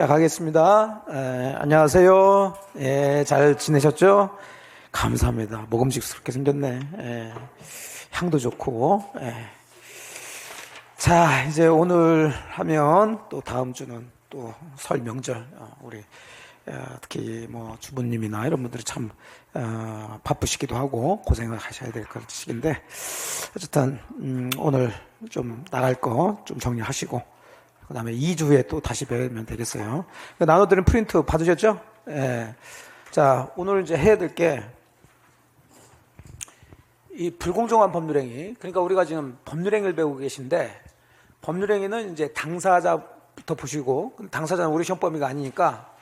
가겠습니다. 안녕하세요. 잘 지내셨죠? 감사합니다. 먹음직스럽게 생겼네. 향도 좋고. 자, 이제 오늘 하면 또 다음 주는 또 설 명절, 우리 특히 뭐 주부님이나 이런 분들이 참 바쁘시기도 하고 고생을 하셔야 될 시기인데, 어쨌든 오늘 좀 나갈 거 좀 정리하시고, 그 다음에 2주에 또 다시 뵈면 되겠어요. 나눠드린 프린트 받으셨죠? 자, 오늘 이제 해야 될 게, 이 불공정한 법률행위. 그러니까 우리가 지금 법률행위를 배우고 계신데, 법률행위는 이제 당사자부터 보시고, 당사자는 우리 시험 범위가 아니니까,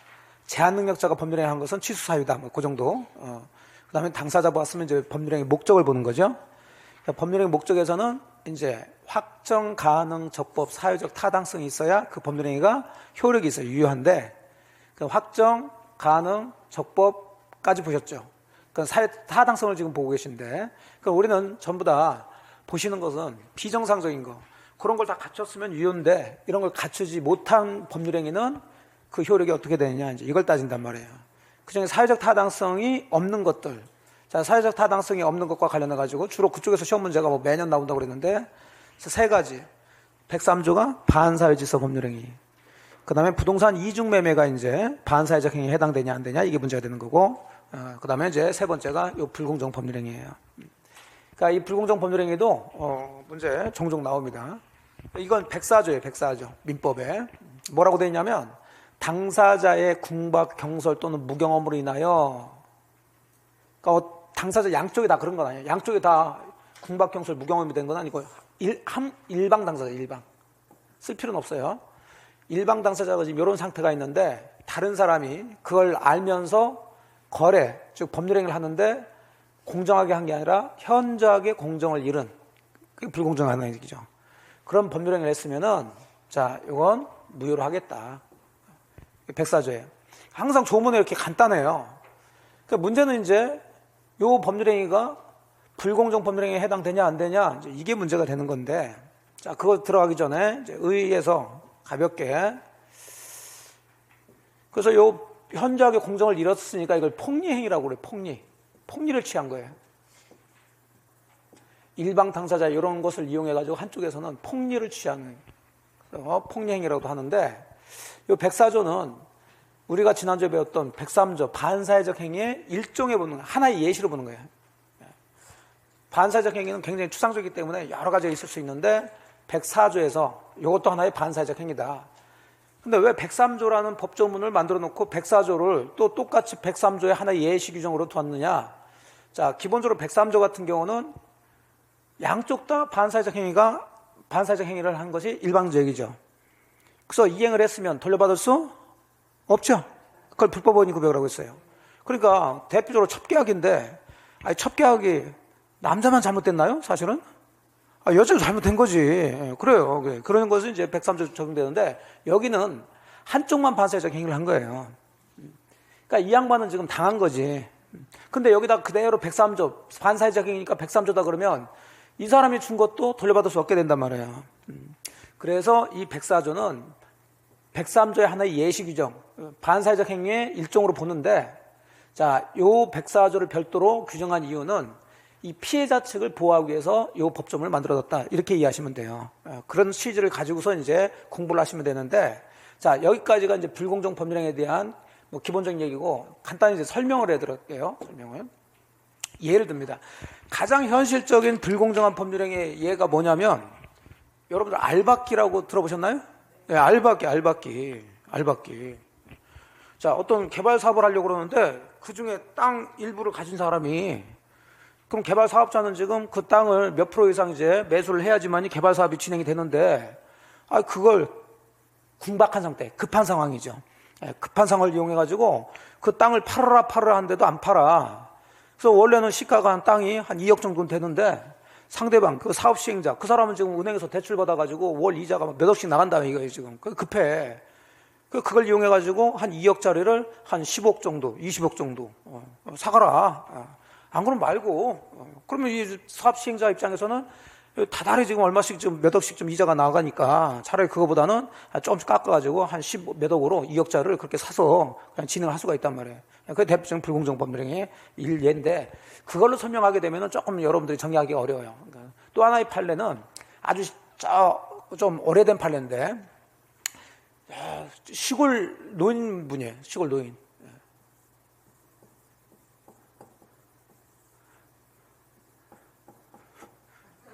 제한능력자가 법률행위 한 것은 취소 사유다. 뭐, 그 정도. 그 다음에 당사자 보았으면 이제 법률행위 목적을 보는 거죠. 그러니까 법률행위 목적에서는 이제 확정 가능 적법 사회적 타당성이 있어야 그 법률행위가 효력이 있어요. 유효한데 그 확정 가능 적법까지 보셨죠. 그러니까 사회 타당성을 지금 보고 계신데 그러니까 우리는 전부 다 보시는 것은 비정상적인 거 그런 걸 다 갖췄으면 유효인데 이런 걸 갖추지 못한 법률행위는 그 효력이 어떻게 되느냐 이제 이걸 따진단 말이에요. 그중에 사회적 타당성이 없는 것들. 자, 사회적 타당성이 없는 것과 관련해가지고 주로 그쪽에서 시험 문제가 뭐 매년 나온다고 그랬는데 세 가지. 103조가 반사회질서 법률행위. 그 다음에 부동산 이중매매가 이제 반사회적 행위에 해당되냐 안 되냐 이게 문제가 되는 거고 그 다음에 이제 세 번째가 이 불공정 법률행위예요. 그러니까 이 불공정 법률행위도 문제 종종 나옵니다. 이건 104조예요. 104조 민법에. 뭐라고 되어 있냐면 당사자의 궁박, 경솔 또는 무경험으로 인하여 그러니까 당사자 양쪽이 다 그런 건 아니에요. 양쪽이 다 궁박, 경솔, 무경험이 된 건 아니고 일방 당사자, 일방. 쓸 필요는 없어요. 일방 당사자가 지금 이런 상태가 있는데 다른 사람이 그걸 알면서 거래, 즉 법률행위를 하는데 공정하게 한 게 아니라 현저하게 공정을 잃은 그게 불공정한 얘기죠. 그런 법률행위를 했으면은 자, 이건 무효로 하겠다. 104조예요. 항상 조문에 이렇게 간단해요. 그러니까 문제는 이제 요 법률행위가 불공정 법률행위에 해당되냐 안 되냐 이제 이게 문제가 되는 건데 자 그거 들어가기 전에 이제 의의에서 가볍게 그래서 요 현저하게 공정을 잃었으니까 이걸 폭리행위라고 그래요. 폭리를 취한 거예요. 일방 당사자 이런 것을 이용해 가지고 한쪽에서는 폭리를 취하는 폭리행위라고도 하는데 요 104조는 우리가 지난주에 배웠던 103조 반사회적 행위의 일종의 보는 하나의 예시로 보는 거예요. 반사회적 행위는 굉장히 추상적이기 때문에 여러 가지가 있을 수 있는데 104조에서 이것도 하나의 반사회적 행위다. 근데 왜 103조라는 법조문을 만들어 놓고 104조를 또 똑같이 103조의 하나의 예시 규정으로 두었느냐? 자, 기본적으로 103조 같은 경우는 양쪽 다 반사회적 행위를 한 것이 일방적이죠. 그래서 이행을 했으면 돌려받을 수 없죠. 그걸 불법원이 구별을 하고 있어요. 그러니까 대표적으로 첩계약인데 첩계약이 남자만 잘못됐나요? 사실은? 여자도 잘못된 거지. 그래요. 그런 것은 이제 103조 적용되는데 여기는 한쪽만 반사회적 행위를 한 거예요. 그러니까 이 양반은 지금 당한 거지. 근데 여기다 그대로 103조 반사회적 행위니까 103조다 그러면 이 사람이 준 것도 돌려받을 수 없게 된단 말이에요. 그래서 이 104조는 103조의 하나의 예시 규정, 반사회적 행위의 일종으로 보는데, 자, 요 104조를 별도로 규정한 이유는 이 피해자 측을 보호하기 위해서 요 법조문을 만들어뒀다. 이렇게 이해하시면 돼요. 그런 취지를 가지고서 이제 공부를 하시면 되는데, 자, 여기까지가 이제 불공정 법률행위에 대한 뭐 기본적인 얘기고, 간단히 이제 설명을 해드릴게요. 예를 듭니다. 가장 현실적인 불공정한 법률행위의 예가 뭐냐면, 여러분들 알박기라고 들어보셨나요? 네, 알박기. 자, 어떤 개발 사업을 하려고 그러는데 그 중에 땅 일부를 가진 사람이 그럼 개발 사업자는 지금 그 땅을 몇 프로 이상 이제 매수를 해야지만이 개발 사업이 진행이 되는데 그걸 궁박한 상태, 급한 상황이죠. 급한 상황을 이용해 가지고 그 땅을 팔아라 하는데도 안 팔아. 그래서 원래는 시가가 한 땅이 한 2억 정도는 되는데 상대방, 그 사업 시행자, 그 사람은 지금 은행에서 대출 받아가지고 월 이자가 몇 억씩 나간다며 이거예요, 지금. 급해. 그걸 이용해가지고 한 2억짜리를 한 10억 정도, 20억 정도, 사가라. 안 그러면 말고. 그러면 이 사업 시행자 입장에서는 다달이 지금 얼마씩 좀 몇 억씩 좀 이자가 나가니까 차라리 그거보다는 조금씩 깎아가지고 한 10 몇 억으로 2억짜리를 그렇게 사서 그냥 진행을 할 수가 있단 말이에요. 그게 대표적인 불공정 법률행위의 일례인데 그걸로 설명하게 되면 조금 여러분들이 정리하기 어려워요. 그러니까 또 하나의 판례는 아주 좀 오래된 판례인데 시골 노인분이에요. 시골 노인.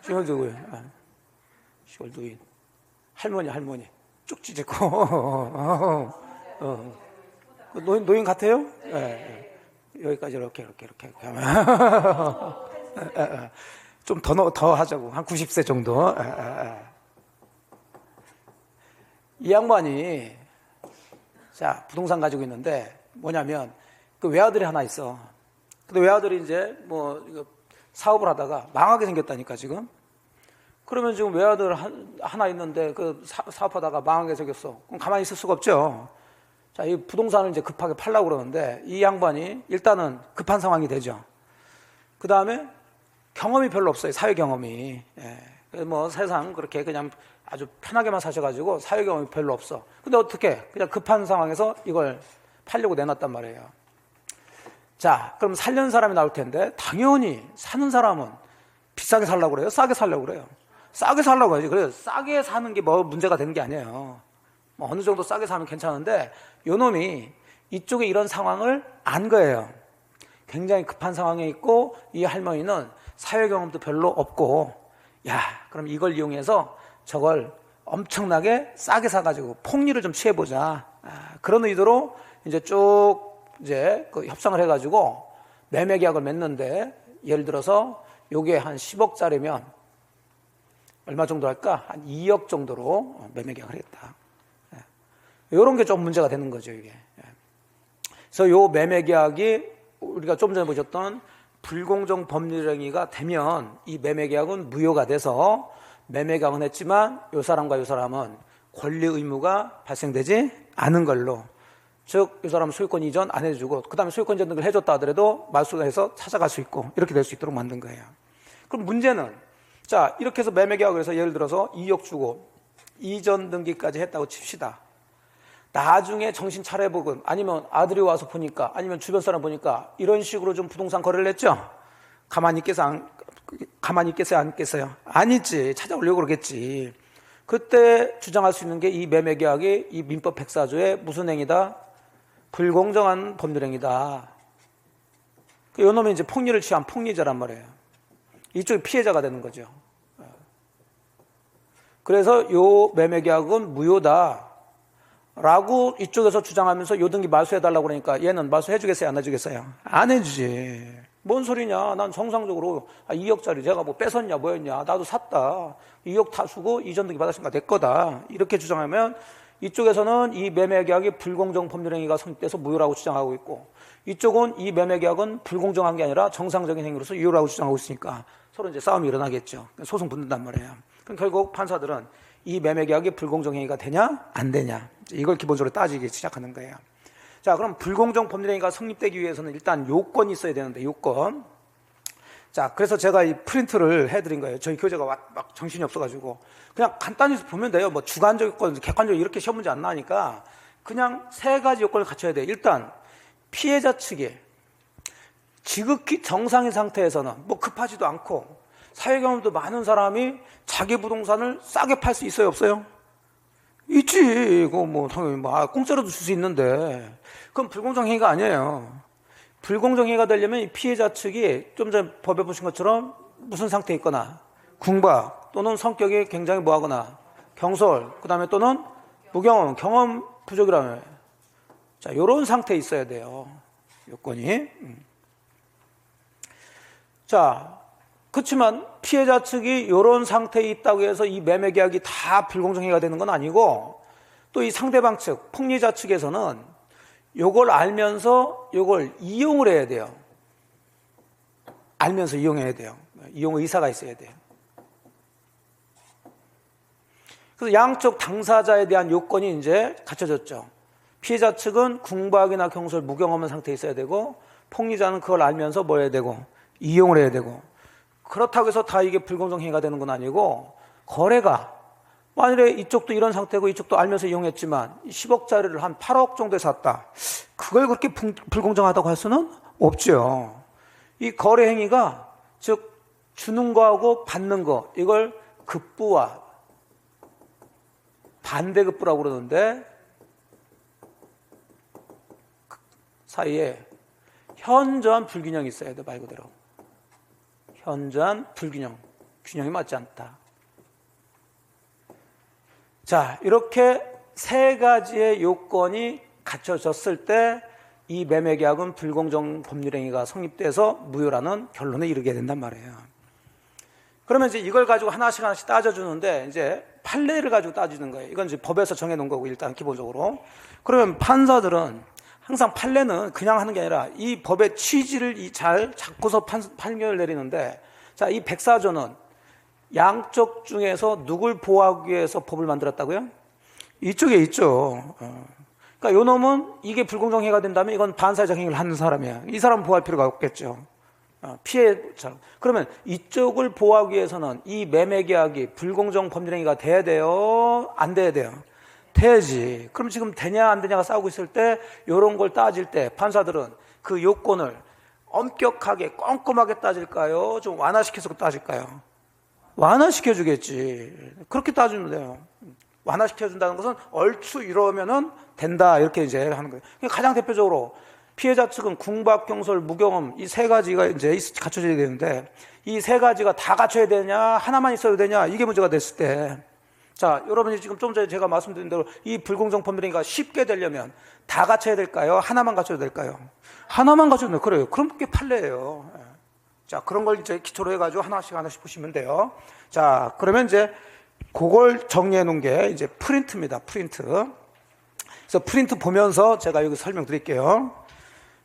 시골 누구예요? 시골 노인. 할머니. 쪽지 짓고. 노인 같아요? 여기까지 이렇게 하면. 좀 더 하자고. 한 90세 정도. 이 양반이, 자, 부동산 가지고 있는데, 뭐냐면, 그 외아들이 하나 있어. 근데 외아들이 이제, 이거 사업을 하다가 망하게 생겼다니까, 지금. 그러면 지금 외아들 하나 있는데, 그 사업하다가 망하게 생겼어. 그럼 가만히 있을 수가 없죠. 자, 이 부동산을 이제 급하게 팔려고 그러는데, 이 양반이 일단은 급한 상황이 되죠. 그 다음에 경험이 별로 없어요. 사회 경험이. 세상 그렇게 그냥 아주 편하게만 사셔가지고 사회 경험이 별로 없어. 근데 어떻게? 그냥 급한 상황에서 이걸 팔려고 내놨단 말이에요. 자, 그럼 살려는 사람이 나올 텐데 당연히 사는 사람은 비싸게 살려고 그래요? 싸게 살려고 그래요? 싸게 살려고 해야지. 그래요. 싸게 사는 게 문제가 되는 게 아니에요. 어느 정도 싸게 사면 괜찮은데 요 놈이 이쪽에 이런 상황을 안 거예요. 굉장히 급한 상황에 있고 이 할머니는 사회 경험도 별로 없고 그럼 이걸 이용해서 저걸 엄청나게 싸게 사가지고 폭리를 좀 취해보자. 그런 의도로 이제 그 협상을 해가지고 매매 계약을 맺는데 예를 들어서 요게 한 10억짜리면 얼마 정도 할까? 한 2억 정도로 매매 계약을 하겠다. 이런 게 좀 문제가 되는 거죠, 이게. 그래서 요 매매 계약이 우리가 좀 전에 보셨던 불공정 법률행위가 되면 이 매매 계약은 무효가 돼서 매매 계약은 했지만 요 사람과 요 사람은 권리 의무가 발생되지 않은 걸로, 즉 이 사람은 소유권 이전 안 해주고 그 다음에 소유권 이전 등을 해줬다 하더라도 말소가 해서 찾아갈 수 있고 이렇게 될 수 있도록 만든 거예요. 그럼 문제는 자 이렇게 해서 매매 계약을 해서 예를 들어서 2억 주고 이전 등기까지 했다고 칩시다. 나중에 정신 차려보건 아니면 아들이 와서 보니까 아니면 주변 사람 보니까 이런 식으로 좀 부동산 거래를 했죠. 가만히 있겠어요? 안 있겠어요? 아니지. 찾아오려고 그러겠지. 그때 주장할 수 있는 게 이 매매 계약이 이 민법 104조의 무슨 행위다? 불공정한 법률행위다. 요 놈이 이제 폭리를 취한 폭리자란 말이에요. 이쪽이 피해자가 되는 거죠. 그래서 요 매매 계약은 무효다 라고 이쪽에서 주장하면서 요 등기 말소해달라고 그러니까 얘는 말소해주겠어요? 안 해주겠어요? 안 해주지. 뭔 소리냐. 난 정상적으로 2억짜리 제가 뭐 뺏었냐 뭐였냐. 나도 샀다. 2억 다 주고 이전 등기 받았으니까 내 거다. 이렇게 주장하면 이쪽에서는 이 매매 계약이 불공정 법률행위가 성립돼서 무효라고 주장하고 있고 이쪽은 이 매매 계약은 불공정한 게 아니라 정상적인 행위로서 유효라고 주장하고 있으니까 서로 이제 싸움이 일어나겠죠. 소송 붙는단 말이에요. 그럼 결국 판사들은 이 매매 계약이 불공정 행위가 되냐 안 되냐 이걸 기본적으로 따지기 시작하는 거예요. 자, 그럼 불공정 법률행위가 성립되기 위해서는 일단 요건이 있어야 되는데 요건. 자, 그래서 제가 이 프린트를 해드린 거예요. 저희 교재가 막 정신이 없어가지고 그냥 간단히 보면 돼요. 뭐 주관적 요건, 객관적 이렇게 시험 문제 안 나니까 그냥 3가지 요건을 갖춰야 돼요. 일단 피해자 측에 지극히 정상인 상태에서는 뭐 급하지도 않고 사회 경험도 많은 사람이 자기 부동산을 싸게 팔 수 있어요, 없어요? 있지. 그거 뭐 당연히 공짜로도 줄 수 있는데 그건 불공정 행위가 아니에요. 불공정 행위가 되려면 이 피해자 측이 좀 전에 법에 보신 것처럼 무슨 상태에 있거나 궁박 또는 성격이 굉장히 뭐하거나 경솔 그다음에 또는 무경험 경험 부족이라면 자 이런 상태에 있어야 돼요. 요건이. 자 그렇지만 피해자 측이 이런 상태에 있다고 해서 이 매매 계약이 다 불공정행위가 되는 건 아니고 또 이 상대방 측, 폭리자 측에서는 이걸 알면서 이걸 이용을 해야 돼요. 알면서 이용해야 돼요. 이용 의사가 있어야 돼요. 그래서 양쪽 당사자에 대한 요건이 이제 갖춰졌죠. 피해자 측은 궁박이나 경솔, 무경험한 상태에 있어야 되고 폭리자는 그걸 알면서 뭐 해야 되고 이용을 해야 되고 그렇다고 해서 다 이게 불공정 행위가 되는 건 아니고, 거래가 만일에 이쪽도 이런 상태고 이쪽도 알면서 이용했지만 10억짜리를 한 8억 정도에 샀다. 그걸 그렇게 불공정하다고 할 수는 없죠. 이 거래 행위가 즉 주는 거하고 받는 거, 이걸 급부와 반대급부라고 그러는데 그 사이에 현저한 불균형이 있어야 돼. 말 그대로 현저한 불균형, 균형이 맞지 않다. 자, 이렇게 세 가지의 요건이 갖춰졌을 때 이 매매계약은 불공정 법률행위가 성립돼서 무효라는 결론에 이르게 된단 말이에요. 그러면 이제 이걸 가지고 하나씩 따져주는데, 이제 판례를 가지고 따지는 거예요. 이건 이제 법에서 정해놓은 거고, 일단 기본적으로. 그러면 판사들은 항상 판례는 그냥 하는 게 아니라 이 법의 취지를 잘 잡고서 판결을 내리는데, 자, 이 백사조는 양쪽 중에서 누굴 보호하기 위해서 법을 만들었다고요? 이쪽에 있죠. 그러니까 요 놈은 이게 불공정해가 된다면 이건 반사적 행위를 하는 사람이야. 이 사람 보호할 필요가 없겠죠. 피해자. 그러면 이쪽을 보호하기 위해서는 이 매매계약이 불공정 법률행위가 돼야 돼요? 안 돼야 돼요? 돼야지. 그럼 지금 되냐 안 되냐가 싸우고 있을 때 이런 걸 따질 때 판사들은 그 요건을 엄격하게 꼼꼼하게 따질까요? 좀 완화시켜서 따질까요? 완화시켜주겠지. 그렇게 따지면 돼요. 완화시켜준다는 것은 얼추 이러면은 된다, 이렇게 이제 하는 거예요. 가장 대표적으로 피해자 측은 궁박, 경솔, 무경험, 이 세 가지가 이제 갖춰져야 되는데, 이 세 가지가 다 갖춰야 되냐, 하나만 있어야 되냐, 이게 문제가 됐을 때, 자, 여러분이 지금 좀 전에 제가 말씀드린 대로 이 불공정 법률행위가 쉽게 되려면 다 갖춰야 될까요? 하나만 갖춰야 될까요? 하나만 갖춰야 돼요. 그래요. 그럼 그게 판례예요. 자, 그런 걸 이제 기초로 해가지고 하나씩 보시면 돼요. 자, 그러면 이제 그걸 정리해 놓은 게 이제 프린트입니다. 프린트. 그래서 프린트 보면서 제가 여기 설명드릴게요.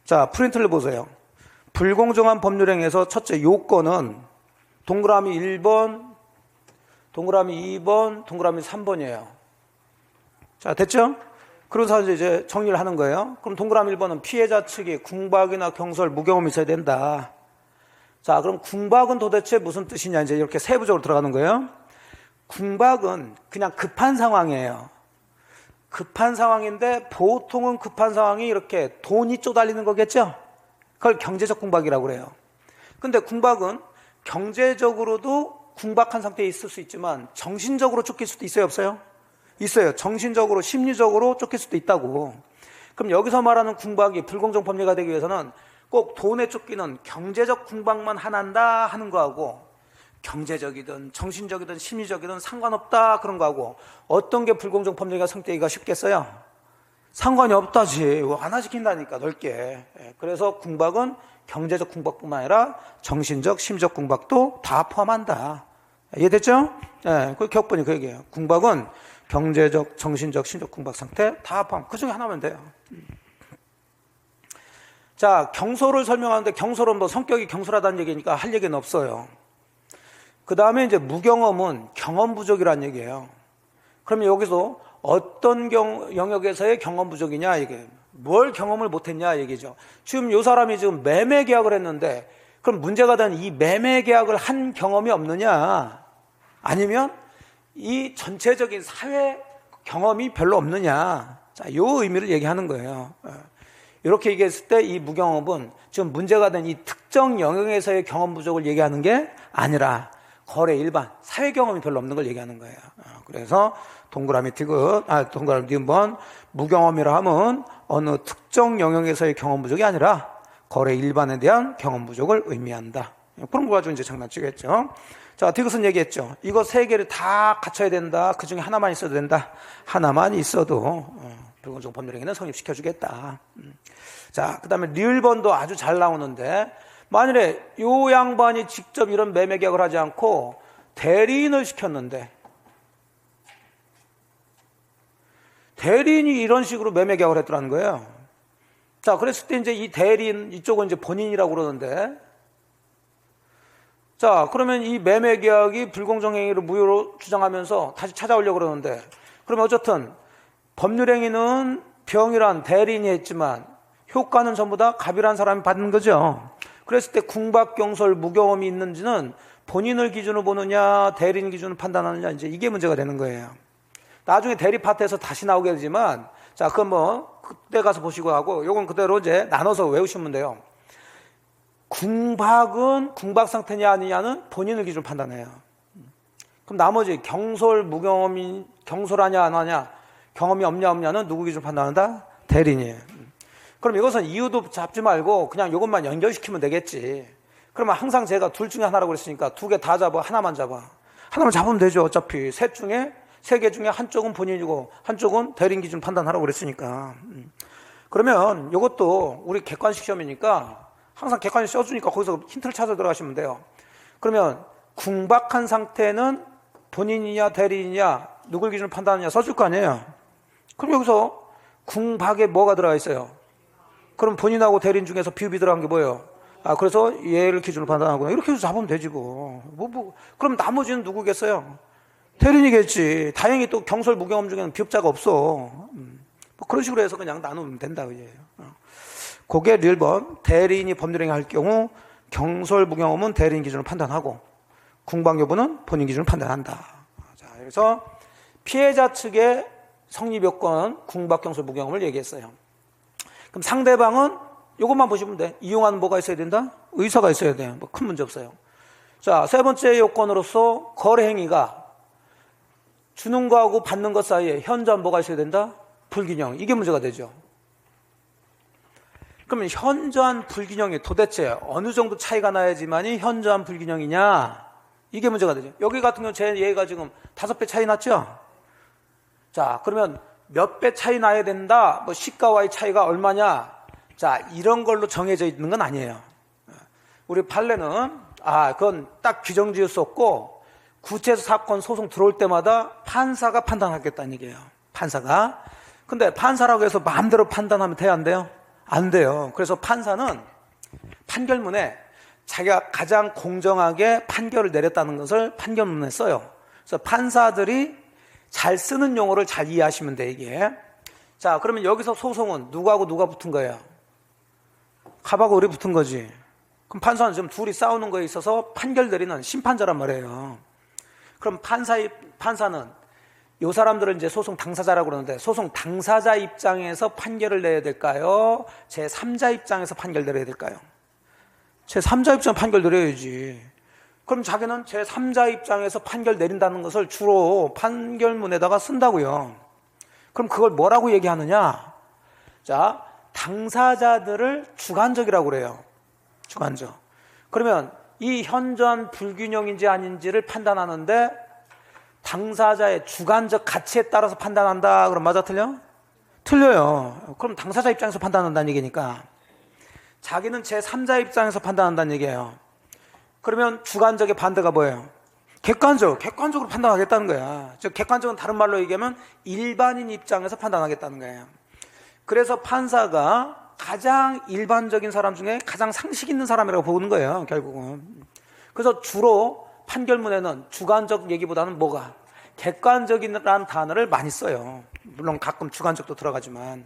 자, 프린트를 보세요. 불공정한 법률행위에서 첫째 요건은 동그라미 1번, 동그라미 2번, 동그라미 3번이에요. 자, 됐죠? 그래서 이제 정리를 하는 거예요. 그럼 동그라미 1번은 피해자 측이 궁박이나 경솔, 무경험이 있어야 된다. 자, 그럼 궁박은 도대체 무슨 뜻이냐, 이제 이렇게 세부적으로 들어가는 거예요. 궁박은 그냥 급한 상황이에요. 급한 상황인데 보통은 급한 상황이 이렇게 돈이 쪼달리는 거겠죠? 그걸 경제적 궁박이라고 그래요. 근데 궁박은 경제적으로도 궁박한 상태에 있을 수 있지만 정신적으로 쫓길 수도 있어요, 없어요? 있어요. 정신적으로, 심리적으로 쫓길 수도 있다고. 그럼 여기서 말하는 궁박이 불공정 법리가 되기 위해서는 꼭 돈에 쫓기는 경제적 궁박만 하난다 하는 거하고, 경제적이든 정신적이든 심리적이든 상관없다 그런 거하고, 어떤 게 불공정 법률행위가 성립되기가 쉽겠어요? 상관이 없다지. 완화시킨다니까, 넓게. 그래서 궁박은 경제적 궁박뿐만 아니라 정신적, 심리적 궁박도 다 포함한다. 이해됐죠? 그 격분이 그 얘기예요. 궁박은 경제적, 정신적, 심리적 궁박 상태 다 포함. 그 중에 하나면 돼요. 자, 경솔을 설명하는데 경솔은 뭐 성격이 경솔하다는 얘기니까 할 얘기는 없어요. 그 다음에 이제 무경험은 경험 부족이라는 얘기예요. 그러면 여기서 어떤 영역에서의 경험 부족이냐, 이게 뭘 경험을 못했냐 얘기죠. 지금 이 사람이 지금 매매 계약을 했는데, 그럼 문제가 된 이 매매 계약을 한 경험이 없느냐, 아니면 이 전체적인 사회 경험이 별로 없느냐. 자, 요 의미를 얘기하는 거예요. 이렇게 얘기했을 때 이 무경험은 지금 문제가 된 이 특정 영역에서의 경험 부족을 얘기하는 게 아니라 거래 일반 사회 경험이 별로 없는 걸 얘기하는 거예요. 그래서 동그라미 디귿, 동그라미 니은번 무경험이라 하면 어느 특정 영역에서의 경험 부족이 아니라 거래 일반에 대한 경험 부족을 의미한다. 그런 거 가지고 이제 장난치겠죠. 자, 디귿은 얘기했죠. 이거 세 개를 다 갖춰야 된다. 그 중에 하나만 있어도 된다. 하나만 있어도 불공정 법률행위는 성립시켜주겠다. 자, 그 다음에 리을번도 아주 잘 나오는데, 만일에 요 양반이 직접 이런 매매 계약을 하지 않고 대리인을 시켰는데, 대리인이 이런 식으로 매매 계약을 했더라는 거예요. 자, 그랬을 때 이제 이 대리인, 이쪽은 이제 본인이라고 그러는데, 자, 그러면 이 매매 계약이 불공정 행위를 무효로 주장하면서 다시 찾아오려고 그러는데, 그러면 어쨌든 법률행위는 병이란 대리인이 했지만 효과는 전부 다 갑이란 사람이 받는 거죠. 그랬을 때 궁박, 경솔, 무경험이 있는지는 본인을 기준으로 보느냐, 대리인 기준으로 판단하느냐, 이제 이게 문제가 되는 거예요. 나중에 대리 파트에서 다시 나오게 되지만, 자, 그건 뭐, 그때 가서 보시고 하고, 요건 그대로 이제 나눠서 외우시면 돼요. 궁박은 궁박 상태냐 아니냐는 본인을 기준으로 판단해요. 그럼 나머지 경솔하냐 안 하냐, 경험이 없냐는 누구 기준으로 판단한다? 대리인이에요. 그럼 이것은 이유도 잡지 말고 그냥 이것만 연결시키면 되겠지. 그러면 항상 제가 둘 중에 하나라고 그랬으니까 두 개 다 잡아, 하나만 잡아. 하나만 잡으면 되죠. 어차피 세 개 중에 한쪽은 본인이고 한쪽은 대리인 기준 판단하라고 그랬으니까. 그러면 이것도 우리 객관식 시험이니까 항상 객관식 써주니까 거기서 힌트를 찾아 들어가시면 돼요. 그러면 궁박한 상태는 본인이냐 대리인이냐 누굴 기준으로 판단하느냐 써줄 거 아니에요. 그럼 여기서 궁박에 뭐가 들어가 있어요? 그럼 본인하고 대리인 중에서 비읍이 들어간 게 뭐예요? 그래서 얘를 기준으로 판단하구나. 이렇게 해서 잡으면 되지, 그럼 나머지는 누구겠어요? 대리인이겠지. 다행히 또 경솔 무경험 중에는 비읍자가 없어. 뭐 그런 식으로 해서 그냥 나누면 된다, 이거예요. 그게 1번. 대리인이 법률행위 할 경우 경솔 무경험은 대리인 기준으로 판단하고 궁박 여부는 본인 기준으로 판단한다. 자, 그래서 피해자 측의 성립 요건 궁박 경솔 무경험을 얘기했어요. 그럼 상대방은 이것만 보시면 돼. 이용하는 뭐가 있어야 된다? 의사가 있어야 돼요. 뭐 큰 문제 없어요. 자, 세 번째 요건으로서 거래 행위가 주는 거하고 받는 것 사이에 현저한 뭐가 있어야 된다? 불균형. 이게 문제가 되죠. 그러면 현저한 불균형이 도대체 어느 정도 차이가 나야지만이 현저한 불균형이냐? 이게 문제가 되죠. 여기 같은 경우 제 얘가 지금 5배 차이 났죠? 자, 그러면 몇 배 차이 나야 된다? 뭐 시가와의 차이가 얼마냐? 자, 이런 걸로 정해져 있는 건 아니에요. 우리 판례는 그건 딱 규정 지을 수 없고 구체적 사건 소송 들어올 때마다 판사가 판단하겠다는 얘기예요. 판사가. 근데 판사라고 해서 마음대로 판단하면 돼요, 안 돼요? 안 돼요. 그래서 판사는 판결문에 자기가 가장 공정하게 판결을 내렸다는 것을 판결문에 써요. 그래서 판사들이 잘 쓰는 용어를 잘 이해하시면 돼, 이게. 자, 그러면 여기서 소송은 누구하고 누가 붙은 거예요? 갑하고 을이 붙은 거지. 그럼 판사는 지금 둘이 싸우는 거에 있어서 판결 내리는 심판자란 말이에요. 그럼 판사는 이 사람들을 이제 소송 당사자라고 그러는데 소송 당사자 입장에서 판결을 내야 될까요? 제3자 입장에서 판결 내려야 될까요? 제3자 입장 판결 내려야지. 그럼 자기는 제3자 입장에서 판결 내린다는 것을 주로 판결문에다가 쓴다고요. 그럼 그걸 뭐라고 얘기하느냐? 자, 당사자들을 주관적이라고 그래요. 주관적. 그러면 이 현저한 불균형인지 아닌지를 판단하는데 당사자의 주관적 가치에 따라서 판단한다. 그럼 맞아, 틀려? 틀려요. 그럼 당사자 입장에서 판단한다는 얘기니까 자기는 제3자 입장에서 판단한다는 얘기예요. 그러면 주관적의 반대가 뭐예요? 객관적으로 판단하겠다는 거야. 즉 객관적은 다른 말로 얘기하면 일반인 입장에서 판단하겠다는 거예요. 그래서 판사가 가장 일반적인 사람 중에 가장 상식 있는 사람이라고 보는 거예요, 결국은. 그래서 주로 판결문에는 주관적 얘기보다는 뭐가? 객관적이라는 단어를 많이 써요. 물론 가끔 주관적도 들어가지만.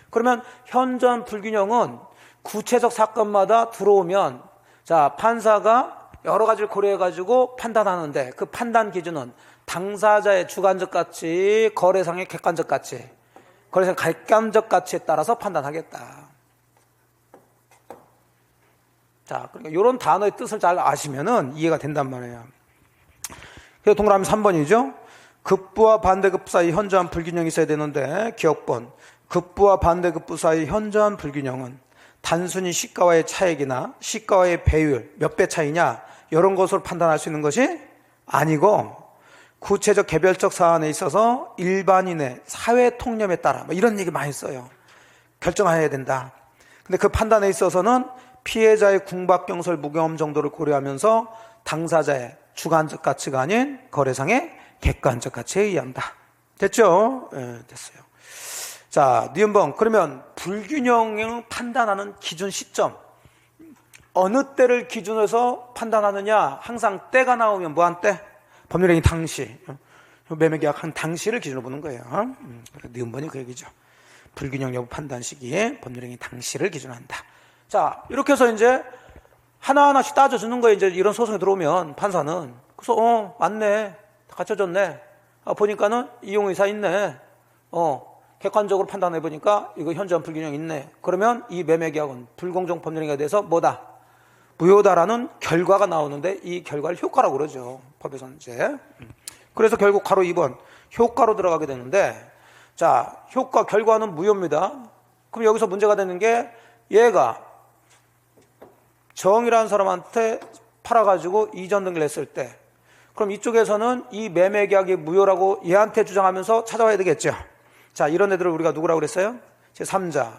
그러면 현저한 불균형은 구체적 사건마다 들어오면 자, 판사가 여러 가지를 고려해가지고 판단하는데 그 판단 기준은 당사자의 주관적 가치, 거래상의 객관적 가치, 거래상 객관적 가치에 따라서 판단하겠다. 자, 그러니까 이런 단어의 뜻을 잘 아시면은 이해가 된단 말이에요. 그래서 동그라미 3번이죠. 급부와 반대급 사이 현저한 불균형이 있어야 되는데 기억번. 급부와 반대급부 사이 현저한 불균형은 단순히 시가와의 차익이나 시가와의 배율, 몇 배 차이냐 이런 것으로 판단할 수 있는 것이 아니고 구체적 개별적 사안에 있어서 일반인의 사회 통념에 따라 뭐 이런 얘기 많이 써요. 결정해야 된다. 근데 그 판단에 있어서는 피해자의 궁박경솔 무경험 정도를 고려하면서 당사자의 주관적 가치가 아닌 거래상의 객관적 가치에 의한다. 됐죠? 네, 됐어요. 자, 니은번. 그러면 불균형을 판단하는 기준 시점. 어느 때를 기준으로 해서 판단하느냐? 항상 때가 나오면 뭐한 때? 법률행위 당시. 매매계약한 당시를 기준으로 보는 거예요. 니은번이 그 얘기죠. 불균형 여부 판단 시기에 법률행위 당시를 기준으로 한다. 자, 이렇게 해서 이제 하나하나씩 따져주는 거예요. 이제 이런 소송이 들어오면 판사는. 그래서 맞네, 다 갖춰졌네, 보니까는 이용의사 있네, 객관적으로 판단해 보니까 이거 현저한 불균형 있네. 그러면 이 매매계약은 불공정 법률행위가 돼서 뭐다? 무효다라는 결과가 나오는데 이 결과를 효과라고 그러죠, 법에서는 이제. 그래서 결국 가로 2번 효과로 들어가게 되는데, 자, 효과 결과는 무효입니다. 그럼 여기서 문제가 되는 게 얘가 정이라는 사람한테 팔아가지고 이전 등기를 했을 때, 그럼 이쪽에서는 이 매매계약이 무효라고 얘한테 주장하면서 찾아와야 되겠죠. 자, 이런 애들을 우리가 누구라고 그랬어요? 제3자.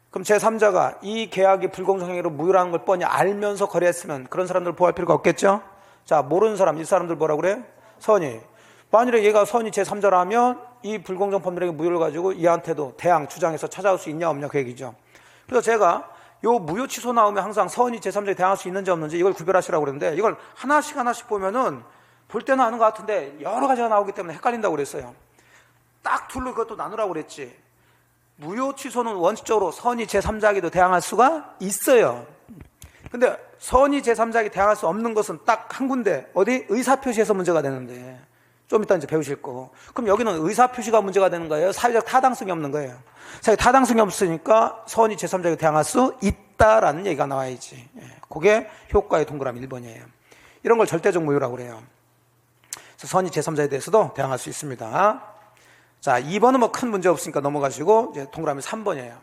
그럼 제3자가 이 계약이 불공정행위로 무효라는 걸 뻔히 알면서 거래했으면 그런 사람들 보호할 필요가 없겠죠. 자, 모르는 사람, 이 사람들 뭐라고 그래요? 선의. 만일에 얘가 선의 제3자라면 이 불공정 법률행위 무효를 가지고 얘한테도 대항 주장해서 찾아올 수 있냐 없냐 그 얘기죠. 그래서 제가 요 무효 취소 나오면 항상 선의 제3자에 대항할 수 있는지 없는지 이걸 구별하시라고 그랬는데, 이걸 하나씩 보면은 볼 때는 아는 것 같은데 여러 가지가 나오기 때문에 헷갈린다고 그랬어요. 딱 둘로 그것도 나누라고 그랬지. 무효 취소는 원칙적으로 선의 제3자에게도 대항할 수가 있어요. 근데 선의 제3자에게 대항할 수 없는 것은 딱 한 군데, 어디? 의사표시에서 문제가 되는데, 좀 이따 이제 배우실 거. 그럼 여기는 의사표시가 문제가 되는 거예요? 사회적 타당성이 없는 거예요? 사회적 타당성이 없으니까 선의 제3자에게 대항할 수 있다라는 얘기가 나와야지. 그게 효과의 동그라미 1번이에요. 이런 걸 절대적 무효라고 그래요. 그래서 선의 제3자에 대해서도 대항할 수 있습니다. 자, 2번은 뭐 큰 문제 없으니까 넘어가시고, 이제 동그라미 3번이에요.